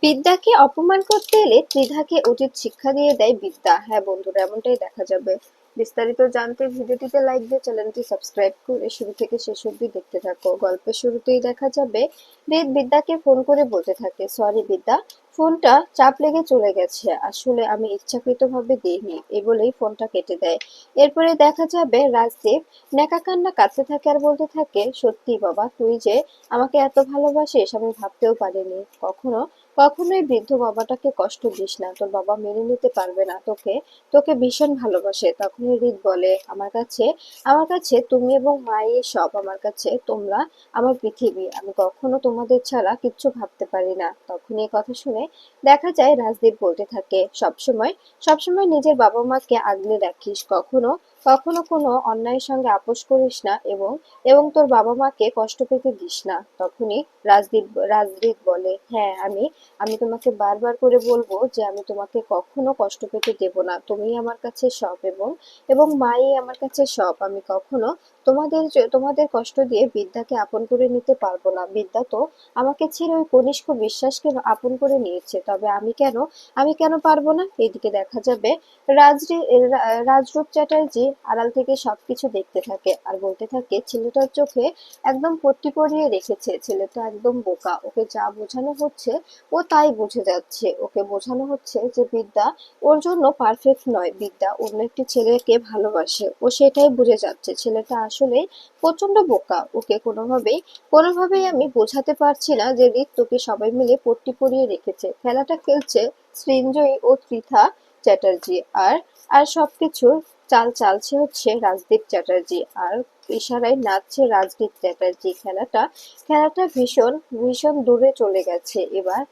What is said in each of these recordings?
বিদ্যাকে অপমান করতে এলে ত্রিধাকে উচিত শিক্ষা দিয়ে দেয় বিদ্যা। হ্যাঁ বন্ধুরা, এমনটাই দেখা যাবে। বিস্তারিত জানতে ভিডিওটিতে লাইক দিয়ে চ্যানেলটি সাবস্ক্রাইব করে শুরু থেকে শেষ অবধি দেখতে থাকো। গল্পের শুরুতেই দেখা যাবে রিত বিদ্যাকে ফোন করে বলতে থাকে, সরি বিদ্যা, ফোনটা চাপ লেগে চলে গেছে, আসলে আমি ইচ্ছাকৃতভাবে দিইনি, এই বলেই ফোনটা কেটে দেয়। এরপরে দেখা যাবে রাজদীপ নেকা কান্না কাঁদতে থাকে আর বলতে থাকে, সত্যি বাবা, তুই যে আমাকে এত ভালোবাসিস আমি ভাবতেও পারিনি। কখনোই বৃদ্ধ বাবাটাকে কষ্ট দিস না, তোর বাবা মেনে নিতে পারবে না তোকে, তোকে ভীষণ ভালোবাসে। তখনই হৃদ বলে, আমার কাছে তুমি এবং মাই সব, আমার কাছে তোমরা আমার পৃথিবী, আমি কখনো তোমাদের ছাড়া কিচ্ছু ভাবতে পারি না। তখনই এই কথা শুনে দেখা যায় রাজদীপ বলতে থাকে, সবসময় সবসময় নিজের বাবা মাকে আগলে রাখিস, কখনো কখনো কোনো অন্যায়ের সঙ্গে আপোষ করিস না এবং এবং তোর বাবা মাকে কষ্ট পেতে দিস না। তখনই রাজদীপ বলে, হ্যাঁ, আমি তোমাকে বারবার করে বলবো যে আমি তোমাকে কখনো কষ্ট পেতে দেব না, তুমিই আমার কাছে সব এবং এবং মাই আমার কাছে সব। আমি কখনো তোমাদের কষ্ট দিয়ে বিদ্যাকে আপন করে নিতে পারবো না। বিদ্যা তো আমাকে ছেড়ে ওই কনিষ্ঠ বিশ্বাসকে আপন করে নিয়েছে, তবে আমি কেন পারবো না। এদিকে দেখা যাবে রাজরূপ চ্যাটার্জি আড়াল থেকে সবকিছু দেখতে থাকে আর বলতে থাকে, ছেলেটার চোখে একদম পট্টি পরিয়ে রেখেছে, ছেলেটা একদম বোকা, ওকে যা বোঝানো হচ্ছে ও তাই বুঝে যাচ্ছে। ওকে বোঝানো হচ্ছে যে বিদ্যা ওর জন্য পারফেক্ট নয়, বিদ্যা অন্য একটি ছেলেকে ভালোবাসে, ও সেটাই বুঝে যাচ্ছে। ছেলেটা আসলে প্রচন্ড বোকা, ওকে কোনোভাবেই আমি বোঝাতে পারছি না যে রিক তোকে সবাই মিলে পট্টি পরিয়ে রেখেছে। খেলাটা খেলছে সৃঞ্জয়ী ও ত্রিধা চ্যাটার্জি, আর আর সবকিছুর চাল চালছে হচ্ছে রাজদীপ চ্যাটার্জি, আর ইশারায় নাচছে রাজদীপ চ্যাটার্জি। খেলাটা ভীষণ ভীষণ দূরে চলে গেছে।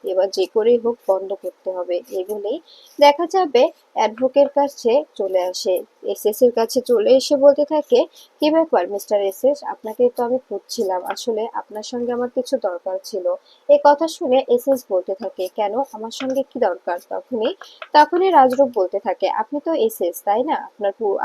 এবার যে করেই হোক বন্ধ করতে হবে। এগুলোই দেখা যাবে অ্যাডভোকেট কাছে চলে আসে, এসএস এর কাছে চলে এসে বলতে থাকে, কি ব্যাপার মিস্টার এসএস, আপনাকে তো আমি খুঁজছিলাম, আসলে আপনার সঙ্গে আমার কিছু দরকার ছিল। এই কথা শুনে এসএস বলতে থাকে, কেন, আমার সঙ্গে কি দরকার? তখনই রাজরূপ বলতে থাকে, আপনি তো এসএস তাই না,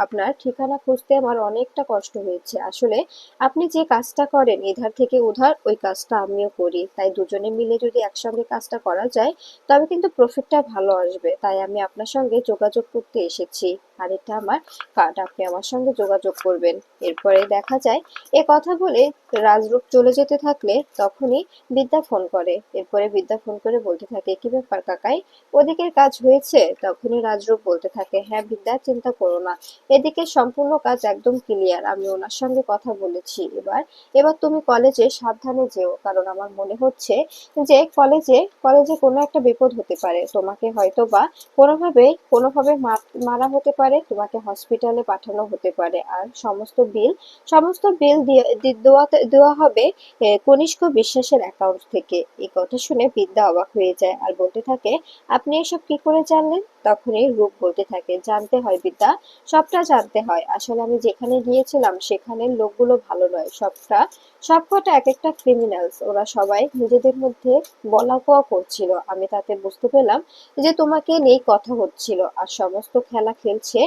আপনার ঠিকানা খুঁজতে আমার অনেকটা কষ্ট হয়েছে। আসলে আপনি যে কাজটা করেন এধার থেকে উধার, ওই কাজটা আমিও করি, তাই দুজনে মিলে যদি একসঙ্গে কাজটা করা যায় তবে কিন্তু প্রফিটটা ভালো আসবে, তাই আমি আপনার সঙ্গে যোগাযোগ করতে এসেছি। আর এটা আমার কার্ড, আপনি আমার সঙ্গে যোগাযোগ করবেন। এরপরে দেখা যায় এ কথা বলে রাজরূপ চলে যেতে থাকলে তখনই বিদ্যা ফোন করে। এরপরে বিদ্যা ফোন করে বলতে থাকে, কি ব্যাপার কাকাই, ওদিকের কাজ হয়েছে? তখনই রাজরূপ বলতে থাকে, হ্যাঁ বিদ্যা, চিন্তা করো না, এদিকে সম্পূর্ণ কাজ একদম ক্লিয়ার, আমি ওনার সঙ্গে কথা বলেছি। এবার এবার তুমি কলেজে সাবধানে যেও, কারণ আমার মনে হচ্ছে যে কলেজে কোনো একটা বিপদ হতে পারে, তোমাকে হয়তো বা কোনোভাবে মারা হতে পারে, তোমাকে হসপিটালে পাঠানো হতে পারে, আর সমস্ত বিল দেওয়া হবে কনিষ্ক বিশ্বাসের অ্যাকাউন্ট থেকে। এই কথা শুনে বিদ্যা অবাক হয়ে যায় আর বলতে থাকে, আপনি এসব কি করে জানলেন? তখনই রূপ বলতে থাকে, জানতে হয় বিদ্যা, সবটা জানতে হয়। আসলে আমি যেখানে গিয়েছিলাম সেখানের লোকগুলো ভালো নয়, সবকটা এক একটা ক্রিমিনালস, ওরা সবাই নিজেদের মধ্যে বলাকওয়া করছিল। আমি তাতে বুঝতে পেলাম যে তোমাকে নিয়ে কথা হচ্ছিল, আর সমস্ত খেলা খেলছে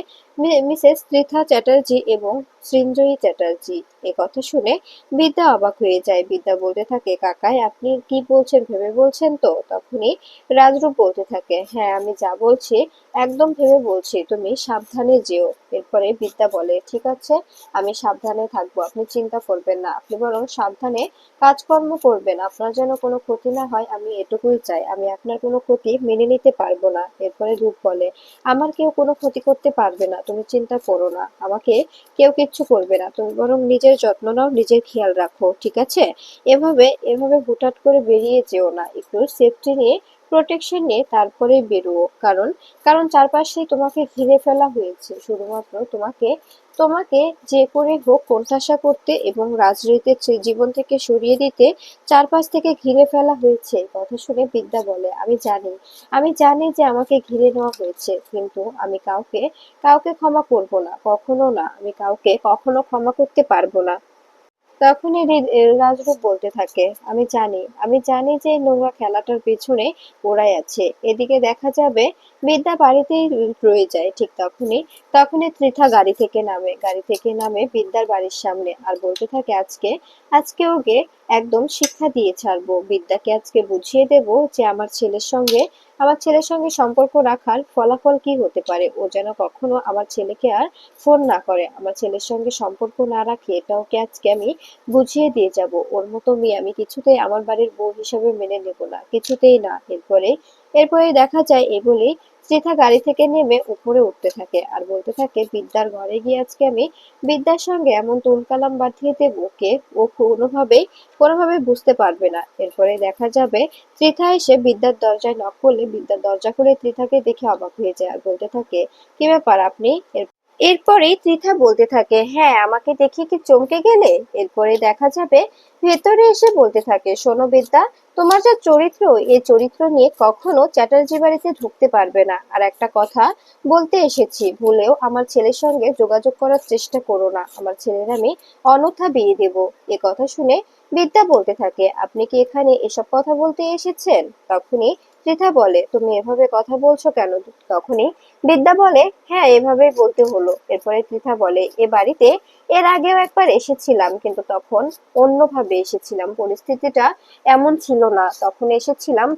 মিসেস ত্রিধা চ্যাটার্জি এবং সৃঞ্জয়ী চ্যাটার্জি। এ কথা শুনে বিদ্যা অবাক হয়ে যায়। বিদ্যা বলতে থাকে, কাকাই আপনি কি বলছেন ভেবে বলছেন তো? তখনই রাজরূপ বলতে থাকে, হ্যাঁ আমি যা বলছি একদম ভেবে বলছি, তুমি সাবধানে যেও। এরপরে বিদ্যা বলে, ঠিক আছে, আমি সাবধানে থাকবো, আপনি চিন্তা করবেন না, আপনি বরং সাবধানে কাজকর্ম করবেন, আপনার যেন কোনো ক্ষতি না হয়, আমি এটুকুই চাই, আমি আপনার কোনো ক্ষতি মেনে নিতে পারবো না। এরপরে রূপ বলে, আমার কেউ কোনো ক্ষতি করতে পারবে না, তুমি চিন্তা করো না, আমাকে কেউ কিচ্ছু করবে না, তুমি বরং নিজের যত্ন নাও, নিজের খেয়াল রাখো, ঠিক আছে? এভাবে হুটহাট করে বেরিয়ে যেও না, একটু সেফটি নিয়ে, প্রোটেকশন নিয়ে তারপরে বেরোও, কারণ চারপাশেই তোমাকে ঘিরে ফেলা হয়েছে, শুধুমাত্র তোমাকে তোমাকে যে করে হোক কোণঠাসা করতে এবং রাজনীতির জীবন থেকে সরিয়ে দিতে চারপাশ থেকে ঘিরে ফেলা হয়েছে। কথা শুনে বিদ্যা বলে, আমি জানি যে আমাকে ঘিরে নেওয়া হয়েছে, কিন্তু আমি কাউকে ক্ষমা করব না, কখনো না, আমি কাউকে কখনো ক্ষমা করতে পারবো না। তখনই রাজরূপ বলতে থাকে, আমি জানি যে এই নোংরা খেলাটার পেছনে ওরাই আছে। এদিকে দেখা যাবে বিদ্যা বাড়িতেই রয়ে যায়। ঠিক তখনই ত্রিধা গাড়ি থেকে নামে বিদ্যার বাড়ির সামনে আর বলতে থাকে, আজকে ওকে একদম শিক্ষা দিয়ে ছাড়বো। বিদ্যাকে আজকে বুঝিয়ে দেব যে আমার ছেলের সঙ্গে সম্পর্ক রাখার ফলাফল কি হতে পারে। ও যেন কখনো আমার ছেলেকে আর ফোন না করে, আমার ছেলের সঙ্গে সম্পর্ক না রাখে, এটা ওকে আজকে আমি বুঝিয়ে দিয়ে যাব। ওর মতো মেয়ে আমি কিছুতেই আমার বাড়ির বউ হিসাবে মেনে নেব না, কিছুতেই না। এরপরে দেখা যায় এই বলেই ত্রিধা গাড়ি থেকে নেমে উপরে উঠতে থাকে আর বলতে থাকে, বিদ্যার ঘরে গিয়ে আজকে আমি বিদ্যার সঙ্গে এমন তুলকালাম বাঁধিয়ে দেবো ওকে, ও কোনোভাবে বুঝতে পারবে না। এরপরে দেখা যাবে ত্রিধা এসে বিদ্যার দরজায় নক করলে বিদ্যার দরজা খুলে ত্রিধাকে দেখে অবাক হয়ে যায় আর বলতে থাকে, কি ব্যাপার আপনি? এরপরেই ত্রিধা বলতে থাকে, হ্যাঁ আমাকে দেখে কি চমকে গেলে? এরপরে দেখা যাবে ভেতরে এসে বলতে থাকে, শোনো বিদ্যা, তোমার যা চরিত্র, এই চরিত্র নিয়ে কখনো চ্যাটার্জি বাড়িতে ঢুকতে পারবে না। আর একটা কথা বলতে এসেছি, ভুলেও আমার ছেলের সঙ্গে যোগাযোগ করার চেষ্টা করো না, আমার ছেলের আমি অন্যথা বিয়ে দেব। এ কথা শুনে বিদ্যা বলতে থাকে, আপনি কি এখানে এসব কথা বলতে এসেছেন? তখনই ত্রিধা বলে, তুমি এভাবে কথা বলছো কেন? তখনই বিদ্যা বলে, হ্যাঁ এভাবেই বলতে হলো। এরপরে ত্রিধা বলে, এ বাড়িতে এর আগেও একবার এসেছিলাম, কিন্তু তখন অন্যভাবে এসেছিলাম, পরিস্থিতিটা এমন ছিল না। তখন এসেছিলাম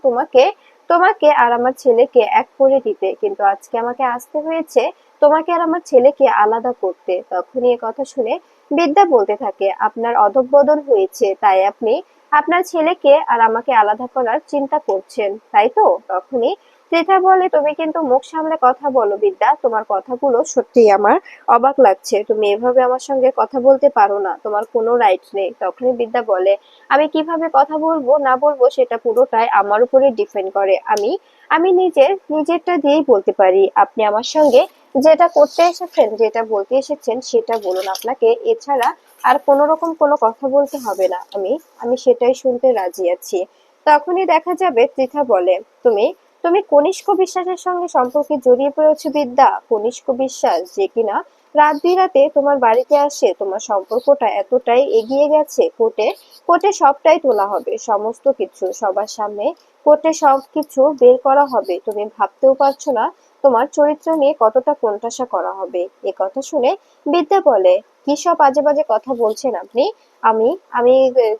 তোমাকে আর আমার ছেলেকে এক করে দিতে, কিন্তু আজকে আমাকে আসতে হয়েছে তোমাকে আর আমার ছেলেকে আলাদা করতে। তখনই এ কথা শুনে বিদ্যা বলতে থাকে, আপনার অধঃপতন হয়েছে, তাই আপনি আপনার ছেলেকে আর আমাকে আলাদা করার চিন্তা করছেন, তাই তো? তখনই ত্রিধা বলে, তুমি কিন্তু মুখ সামলে কথা বলো বিদ্যা, তোমার কথাগুলো সত্যিই আমার অবাক লাগছে। তুমি এভাবে আমার সঙ্গে কথা বলতে পারো না, তোমার কোনো রাইট নেই। তখনই বিদ্যা বলে, আমি কিভাবে কথা বলবো না বলবো সেটা পুরোটাই আমার উপরে ডিপেন্ড করে। আমি নিজেরটা দিয়েই বলতে পারি। আপনি আমার সঙ্গে যেটা করতে এসেছেন, যেটা বলতে এসেছেন সেটা বলুন, আপনাকে এছাড়া আর কোনো রকম কোনো কথা বলতে হবে না। আমি সেটাই শুনতে রাজি আছি। তখনই দেখা যাবে ত্রিধা বলে, তুমি তুমি কনিষ্ক বিশ্বাসের সঙ্গে সম্পর্কে জড়িয়ে পড়েছো বিদ্যা। কনিষ্ক বিশ্বাস, যে কিনা রাত বিরাতে তোমার বাড়িতে আসে। তোমার সম্পর্কটা এতটাই এগিয়ে গেছে, কোর্টে সবটাই তোলা হবে, সমস্ত কিছু সবার সামনে কোর্টে সবকিছু বের করা হবে। তুমি ভাবতেও পারছো না তোমার চরিত্র নিয়ে কতটা কোণঠাসা করা হবে। এ কথা শুনে বিদ্যা বলে, কি সব আজে বাজে কথা বলছেন আপনি? আমি আমি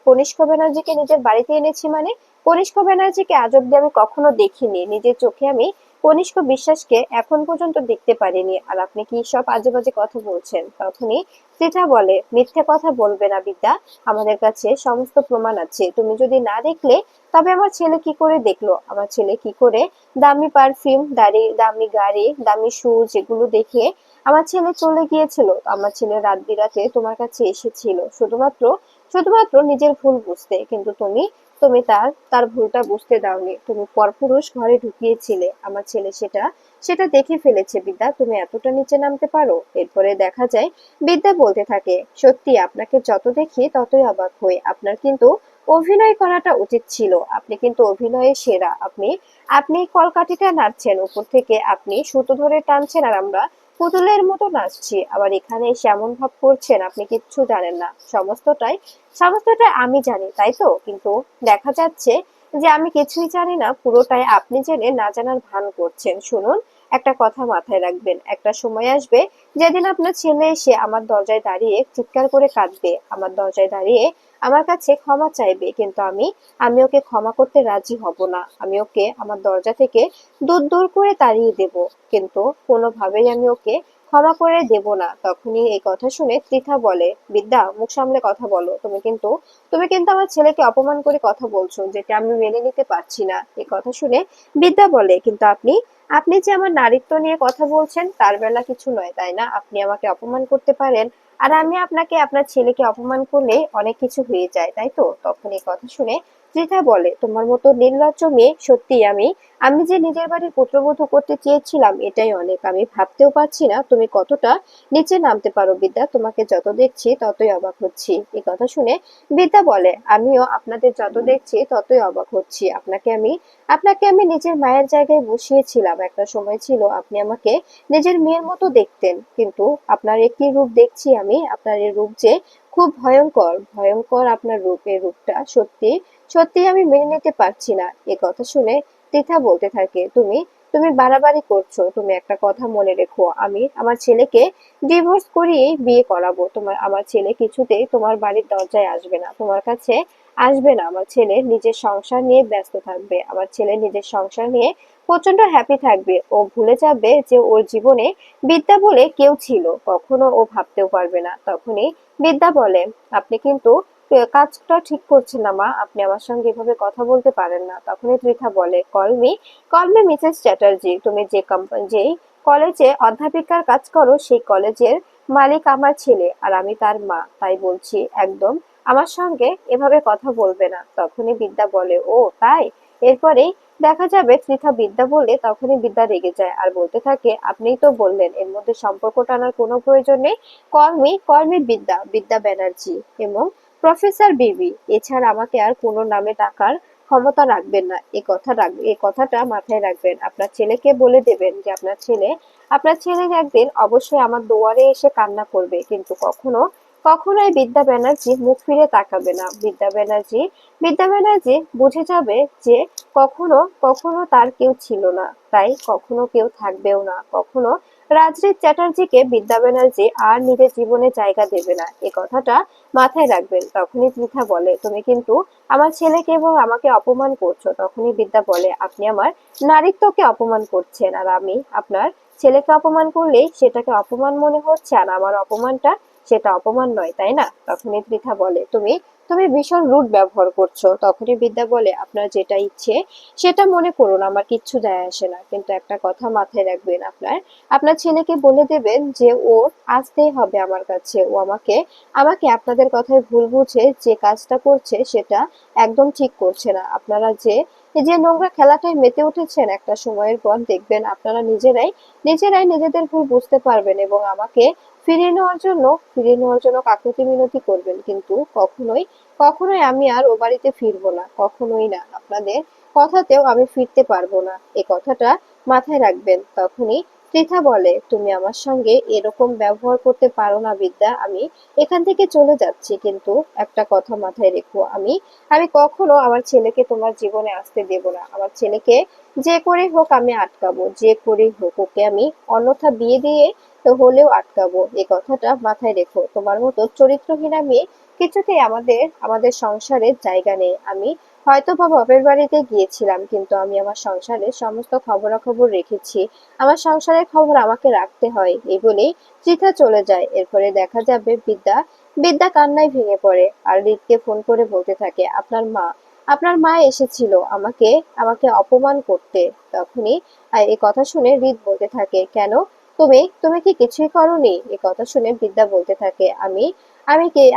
কনিষ্ক ব্যানার্জিকে নিজের বাড়িতে এনেছি মানে? কনিষ্ক ব্যানার্জিকে আজ অব্দি আমি কখনো দেখিনি, নিজের চোখে আমি কনিষ্ক বিশ্বাসকে এখন পর্যন্ত দেখতে পারিনি, আর আপনি কি সব আজে বাজে কথা বলছেন? তখনই ত্রিধা বলে, মিথ্যে কথা বলবে না বিদ্যা, আমাদের কাছে সমস্ত প্রমাণ আছে। তুমি যদি না দেখলে তবে আমার ছেলে কি করে দেখলো? আমার ছেলে কি করে দামি পারফিউম, দামি গাড়ি, দামি শুজ এগুলো দেখে আমার ছেলে চলে গিয়েছিল? আমার ছেলে রাত বিরাতে তোমার কাছে এসেছিল শুধুমাত্র নিজের ভুল বুঝতে, কিন্তু তুমি তার ভুলটা বুঝতে দাওনি। তুমি পরপুরুষ ঘরে ঢুকিয়েছিলে। আমার ছেলে সেটা দেখে ফেলেছে বিদ্যা, তুমি এতটা নিচে নামতে পারো? এরপরে দেখা যায় বিদ্যা বলতে থাকে, সত্যি আপনাকে যত দেখি ততই অবাক হই। আপনার কিন্তু অভিনয় করাটা উচিত ছিল, আপনি কিন্তু অভিনয়ে সেরা। আপনি কলকাঠিটা নাড়ছেন, উপর থেকে আপনি সুতো ধরে টানছেন, আর আমরা পুতুলের মতো নাচছি। আবার এখানে এসে এমন ভাব করছেন আপনি কিচ্ছু জানেন না। সমস্তটাই আমি জানি, তাই তো? কিন্তু দেখা যাচ্ছে যে আমি কিছুই জানি না, পুরোটাই আপনি জেনে না জানার ভান করছেন। শুনুন, একটা কথা মাথায় রাখবেন, একটা সময় আসবে যেদিন আপনার ছেলে এসে আমার দরজায় দাঁড়িয়ে চিৎকার করে কাঁদবে, আমার দরজায় দাঁড়িয়ে আমার কাছে ক্ষমা চাইবে, কিন্তু আমি ওকে ক্ষমা করতে রাজি হব না। আমি ওকে আমার দরজা থেকে দূর দূর করে তাড়িয়ে দেব, কিন্তু কোনোভাবেই আমি ওকে ক্ষমা করে দেব না। তখনই এই কথা শুনে ত্রিধা বলে, বিদ্যা মুখ সামলে কথা বলো, তুমি কিন্তু আমার ছেলেকে অপমান করে কথা বলছো, যেটা আমি মেনে নিতে পারছি না। এই কথা শুনে বিদ্যা বলে, কিন্তু আপনি যে আমার নারীত্ব নিয়ে কথা বলছেন তার বেলা কিছু নয়, তাই না? আপনি আমাকে অপমান করতে পারেন, আর আমি আপনার ছেলেকে অপমান করলে অনেক কিছু হয়ে যায়, তাই তো? তখন এই কথা শুনে ত্রিধা বলে, তোমার মতো নির্লজ্জ মেয়ে সত্যি আমি আমি যে নিজের বাড়ির পুত্রবধূ করতে চেয়েছিলাম এটাই অনেক। আমি ভাবতেও পারছি না তুমি কতটা নিচে নামতে পারো বিদ্যা, তোমাকে যত দেখছি ততই অবাক হচ্ছি। এই কথা শুনে বিদ্যা বলে, আমিও আপনাদের যত দেখছি ততই অবাক হচ্ছি। আপনাকে আমি নিজের মায়ের জায়গায় বসিয়েছিলাম। একটা সময় ছিল আপনি আমাকে নিজের মেয়ের মতো দেখতেন, কিন্তু আপনার একই রূপ দেখছি আমি, আপনার এই রূপ যে খুব ভয়ঙ্কর ভয়ঙ্কর আপনার রূপের রূপটা সত্যি সত্যি আমি মেনে নিতে পারছি না। এ কথা শুনে তৃথা বলতে থাকে, তুমি তুমি বাড়াবাড়ি করছো। তুমি একটা কথা মনে রেখো, আমি আমার ছেলেকে ডিভোর্স করিয়েই বিয়ে করাবো। আমার ছেলে কিছুতেই তোমার বাড়ির দরজায় আসবে না, তোমার কাছে আসবে না। আমার ছেলে নিজের সংসার নিয়ে ব্যস্ত থাকবে, আমার ছেলে নিজের সংসার নিয়ে প্রচন্ড হ্যাপি থাকবে। ও ভুলে যাবে যে ওর জীবনে বিদ্যা বলে কেউ ছিল, কখনো ও ভাবতেও পারবে না। তখনই বিদ্যা বলে, আপনি কিন্তু কাজটা ঠিক করছেন না মা, আপনি আমার সঙ্গে এভাবে কথা বলতে পারেন না। তখনই ত্রিথা বলে, কল মি মিসেস চ্যাটার্জি, তুমি যে কোম্পানি যেই কলেজে অধ্যাপিকার কাজ করো সেই কলেজের মালিক আমার ছেলে, আর আমি তার মা। তাই বলছি একদম আমার সঙ্গে এভাবে কথা বলবে না। তখনই বিদ্যা বলে, ও তাই? এরপরেই দেখা যাবে ত্রিথা বিদ্যা বললে তখনই বিদ্যা রেগে যায় আর বলতে থাকে, আপনিই তো বললেন এর মধ্যে সম্পর্ক টানার কোনো প্রয়োজন নেই। কল মি বিদ্যা, বিদ্যা ব্যানার্জি এবং প্রফেসর বিবি, এছাড়া আমাকে আর কোনো নামে ডাকার ক্ষমতা রাখবেন না। এই কথাটা মাথায় রাখবেন। আপনার ছেলেকে বলে দেবেন যে আপনার ছেলে একদিন অবশ্যই আমার দুয়ারে এসে কান্না করবে, কিন্তু কখনোই বিদ্যা ব্যানার্জি মুখ ফিরে তাকাবে না। বিদ্যা ব্যানার্জি বুঝে যাবে যে কখনো কখনো তার কেউ ছিল না, তাই কখনো কেউ থাকবেও না। কখনো রাজরিক চ্যাটার্জিকে বিদ্যা ব্যানার্জি আর নিজের জীবনে জায়গা দেবে না, এ কথাটা মাথায় রাখবেন। তখনই পৃথা বলে, তুমি কিন্তু আমার ছেলেকে এবং আমাকে অপমান করছো। তখনই বিদ্যা বলে, আপনি আমার নারীত্বকে অপমান করছেন, আর আমি আপনার ছেলেকে অপমান করলেই সেটাকে অপমান মনে হচ্ছে, আর আমার অপমানটা সেটা অপমান নয়, তাই না? তখনই পৃথা বলে, তুমি তুমি ভীষণ রুড ব্যবহার করছো। তখনই বিদ্যা বলে, আপনার যেটা ইচ্ছে সেটা মনে করুন, আমার কিচ্ছু যায় আসে না, কিন্তু একটা কথা মাথায় রাখবেন, আপনার আপনার ছেলেকে বলে দেবেন যে ওর আসতেই হবে আমার কাছে। ও আমাকে আমাকে আপনাদের কথায় ভুল বুঝে যে কাজটা করছে সেটা একদম ঠিক করছে না। আপনারা যে নোংরা খেলাটায় মেতে উঠেছেন, একটা সময়ের পর দেখবেন আপনারা নিজেরাই নিজেদের ভুল বুঝতে পারবেন এবং আমাকে ফিরিয়ে নেওয়ার জন্য কাকুতি মিনতি করবেন, কিন্তু কখনোই আমি আর ও বাড়িতে ফিরবো না, কখনোই না। আপনাদের কথাতেও আমি ফিরতে পারবো না, এই কথাটা মাথায় রাখবেন। তখনই পৃথা বলে, তুমি আমার সঙ্গে এরকম ব্যবহার করতে পারো না বিদ্যা, আমি এখান থেকে চলে যাচ্ছি, কিন্তু একটা কথা মাথায় রেখো, আমি কখনো আমার ছেলেকে তোমার জীবনে আসতে দেব না। আমার ছেলেকে যে করে হোক আমি আটকাবো, যে করে হোক ওকে আমি অন্যথা বিয়ে দিয়ে তো হলেও আটকাবো, এই কথাটা মাথায় রেখো। তোমার মতো চরিত্রহীনা মেয়ে কিছুতেই আমাদের সংসারে জায়গা নেই। আমি হয়তো বা বাপের বাড়িতে গিয়েছিলাম, কিন্তু আমি আমার সংসারের সমস্ত খবরাখবর রেখেছি। আমার সংসারের খবর আমাকে রাখতে হয়। এই বলেই তৃথা চলে যায়। এরপরে দেখা যাবে বিদ্যা বিদ্যা কান্নায় ভেঙে পড়ে আর হৃদকে ফোন করে বলতে থাকে, আপনার মা এসেছিল আমাকে আমাকে অপমান করতে। তখনই এই কথা শুনে হৃদ বলতে থাকে, কেন? তুমি কি কিছুই করোনি? এই কথা শুনে বিদ্যা বলতে থাকে,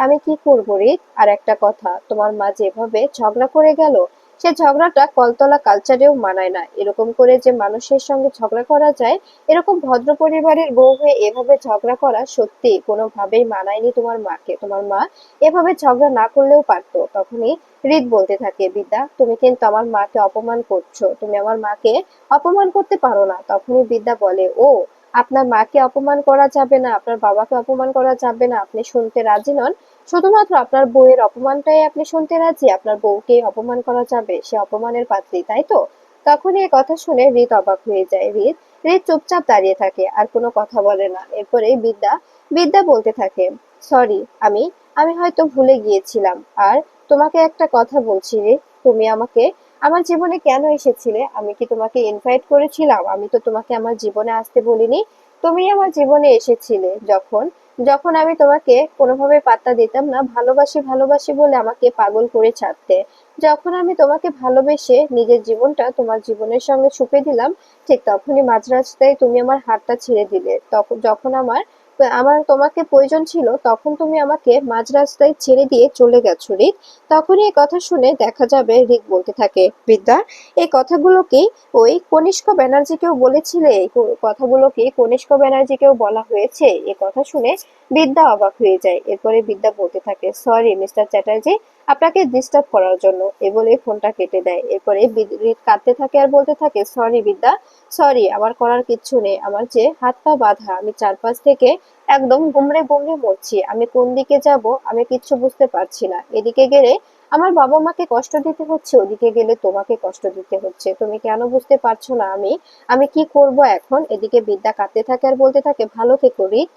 আমি কি করবো হৃদ? আর একটা কথা, তোমার মা যেভাবে ঝগড়া করে গেল, সে ঝগড়াটা কলতলা কালচারেও মানায় না। এরকম করে যে মানুষের সঙ্গে ঝগড়া করা যায়, এরকম ভদ্র পরিবারের বউ হয়ে এভাবে ঝগড়া করা সত্যি কোনোভাবেই মানায়নি তোমার মাকে। তোমার মা এভাবে ঝগড়া না করলেও পারতো। তখনই হৃদ বলতে থাকে, বিদ্যা তুমি কিন্তু আমার মাকে অপমান করছো, তুমি আমার মাকে অপমান করতে পারো না। তখনই বিদ্যা বলে, ও আপনার মাকে অপমান করা যাবে না, আপনার বাবাকে অপমান করা যাবে না, আপনি শুনতে রাজি নন? শুধুমাত্র আপনার বউয়ের অপমানটাই আপনি শুনতে রাজি? আপনার বউকে অপমান করা যাবে? সে অপমানের পাত্রী, তাই তো? তখনই এই কথা শুনে হৃদ অবাক হয়ে যায়। হৃদ চুপচাপ দাঁড়িয়ে থাকে, আর কোনো কথা বলে না। এরপরে বিদ্যা বলতে থাকে, সরি, আমি আমি হয়তো ভুলে গিয়েছিলাম। আর তোমাকে একটা কথা বলছি রে, তুমি আমাকে আমার জীবনে কেন এসেছিলে? আমি কি তোমাকে ইনভাইট করেছিলাম? আমি তো তোমাকে আমার জীবনে আসতে বলিনি। তুমি আমার জীবনে এসেছিলে যখন যখন আমি তোমাকে কোনোভাবে পাত্তা দিতাম না, ভালোবাসি ভালোবাসি বলে আমাকে পাগল করে ছাড়তে। যখন আমি তোমাকে ভালোবেসে নিজের জীবনটা তোমার জীবনের সঙ্গে ছুপে দিলাম, ঠিক তখনই মাঝ রাস্তায় তুমি আমার হাতটা ছেড়ে দিলে। তখন যখন আমার আমার তোমাকে প্রয়োজন ছিল, তখন তুমি আমাকে মাঝ রাস্তায় ছেড়ে দিয়ে চলে গেছো হৃদ। তখনই এই কথা শুনে দেখা যাবে হৃদ বলতে থাকে, বিদ্যা এই কথাগুলো কি ওই কনিষ্ক ব্যানার্জিকেও বলেছিলে? এই কথাগুলো কি কনিষ্ক ব্যানার্জিকেও বলা হয়েছে? এ কথা শুনে বিদ্যা অবাক হয়ে যায়। এরপরে বিদ্যা বলতে থাকে, সরি মিস্টার চ্যাটার্জি, আপনাকে ডিস্টার্ব করার জন্য, এ বলে ফোনটা কেটে দেয়। এরপরে হৃদ কাঁদতে থাকে আর বলতে থাকে, সরি বিদ্যা, সরি, আমার করার কিচ্ছু নেই, আমার যে হাত পা বাঁধা, আমি চারপাশ থেকে একদম গুমড়ে গুমড়ে মরছি, আমি কোন দিকে যাব আমি কিচ্ছু বুঝতে পারছি না। এদিকে গেলে আমার বাবা মাকে কষ্ট দিতে হচ্ছে, ওদিকে গেলে তোমাকে কষ্ট দিতে হচ্ছে, তুমি কেন বুঝতে পারছো না? আমি আমি কি করব এখন? এদিকে বিদ্যা কাঁদতে থাকে আর বলতে থাকে, ভালো থেকো রিক।